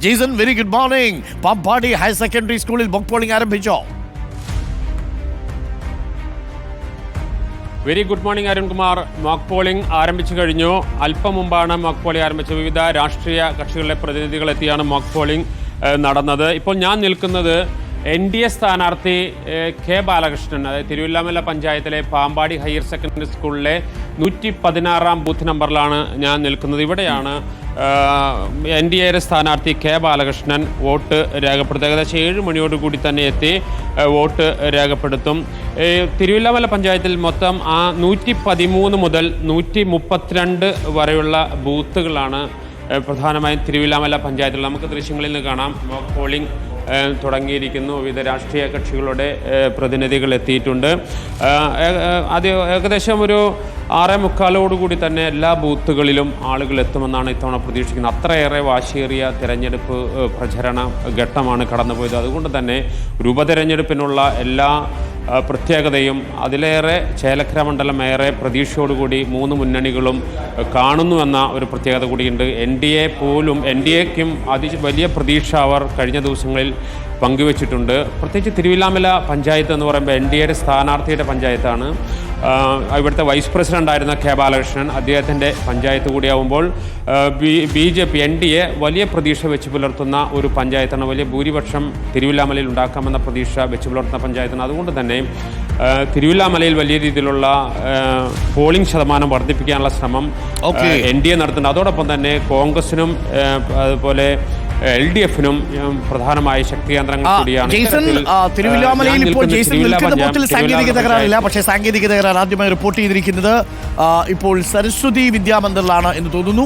Jason, very good morning. Pampady higher secondary സ്കൂളിൽ mock polling ആരംഭിച്ചോ? Very good morning Arunkumar. Mock polling ആരംഭിച്ചു കഴിഞ്ഞു. അല്പം മുമ്പാണ് മോക്ക് പോളിംഗ് ആരംഭിച്ചത്. വിവിധ രാഷ്ട്രീയ കക്ഷികളിലെ പ്രതിനിധികളെത്തിയാണ് മോക്ക് പോളിംഗ് നടന്നത്. ഇപ്പോൾ ഞാൻ നിൽക്കുന്നത് NDA സ്ഥാനാർത്ഥി കെ ബാലകൃഷ്ണൻ, അതായത് തിരുവല്ലാമല പഞ്ചായത്തിലെ പാമ്പാടി ഹയർ സെക്കൻഡറി സ്കൂളിലെ 116-ാം ബൂത്ത് നമ്പറിലാണ് ഞാൻ നിൽക്കുന്നത്. ഇവിടെയാണ് NDA സ്ഥാനാർത്ഥി കെ ബാലകൃഷ്ണൻ വോട്ട് രേഖപ്പെടുത്തും. ഏകദേശം 7 മണിയോടുകൂടി തന്നെ എത്തി വോട്ട് രേഖപ്പെടുത്തും. തിരുവല്ലാമല പഞ്ചായത്തിൽ മൊത്തം 113 മുതൽ 132 വരെയുള്ള ബൂത്തുകളാണ് പ്രധാനമായും തിരുവല്ലാമല പഞ്ചായത്തിൽ. നമുക്ക് ദൃശ്യങ്ങളിൽ നിന്ന് കാണാം. മോക്ക് പോളിംഗ് തുടങ്ങിയിരിക്കുന്നു. വിവിധ രാഷ്ട്രീയ കക്ഷികളുടെ പ്രതിനിധികൾ എത്തിയിട്ടുണ്ട്. അത് ഏകദേശം ഒരു 6:45 തന്നെ എല്ലാ ബൂത്തുകളിലും ആളുകൾ എത്തുമെന്നാണ് ഇത്തവണ പ്രതീക്ഷിക്കുന്നത്. അത്രയേറെ വാശിയേറിയ തിരഞ്ഞെടുപ്പ് പ്രചരണ ഘട്ടമാണ് കടന്നുപോയത്. അതുകൊണ്ട് തന്നെ ഉപതെരഞ്ഞെടുപ്പിനുള്ള എല്ലാ പ്രത്യേകതയും അതിലേറെ ചേലക്കര മണ്ഡലം ഏറെ പ്രതീക്ഷയോടുകൂടി 3 മുന്നണികളും കാണുന്നുവെന്ന ഒരു പ്രത്യേകത കൂടിയുണ്ട്. NDAക്കും വലിയ പ്രതീക്ഷ അവർ കഴിഞ്ഞ ദിവസങ്ങളിൽ പങ്കുവച്ചിട്ടുണ്ട്. പ്രത്യേകിച്ച് തിരുവല്ലാമല പഞ്ചായത്ത് എന്ന് പറയുമ്പോൾ NDAയുടെ സ്ഥാനാർത്ഥിയുടെ പഞ്ചായത്താണ്. ഇവിടുത്തെ വൈസ് പ്രസിഡന്റ് ആയിരുന്ന കെ ബാലകൃഷ്ണൻ അദ്ദേഹത്തിൻ്റെ പഞ്ചായത്ത് കൂടിയാവുമ്പോൾ BJP NDA വലിയ പ്രതീക്ഷ വെച്ച് പുലർത്തുന്ന ഒരു പഞ്ചായത്താണ്. വലിയ ഭൂരിപക്ഷം തിരുവല്ലാമലയിൽ ഉണ്ടാക്കാമെന്ന പ്രതീക്ഷ വെച്ച് പുലർത്തുന്ന പഞ്ചായത്താണ്. അതുകൊണ്ട് തന്നെ തിരുവല്ലാമലയിൽ വലിയ രീതിയിലുള്ള പോളിംഗ് ശതമാനം വർദ്ധിപ്പിക്കാനുള്ള ശ്രമം NDA നടത്തുന്നുണ്ട്. അതോടൊപ്പം തന്നെ കോൺഗ്രസിനും അതുപോലെ LDFനും പ്രധാനമായ ശക്തി കേന്ദ്രങ്ങൾ കൂടിയാണ്. തിരുവല്ലാമലയിൽ ഇപ്പോൾ ജെയ്സൺ നിൽക്കുന്ന ബൂത്തിൽ സാങ്കേതിക തകരാറില്ല. പക്ഷേ സാങ്കേതിക തകരാർ ആദ്യമായി റിപ്പോർട്ട് ചെയ്തിരിക്കുന്നത് ഇപ്പോൾ സരസ്വതി വിദ്യാമന്ദിറിലാണ് എന്ന് തോന്നുന്നു.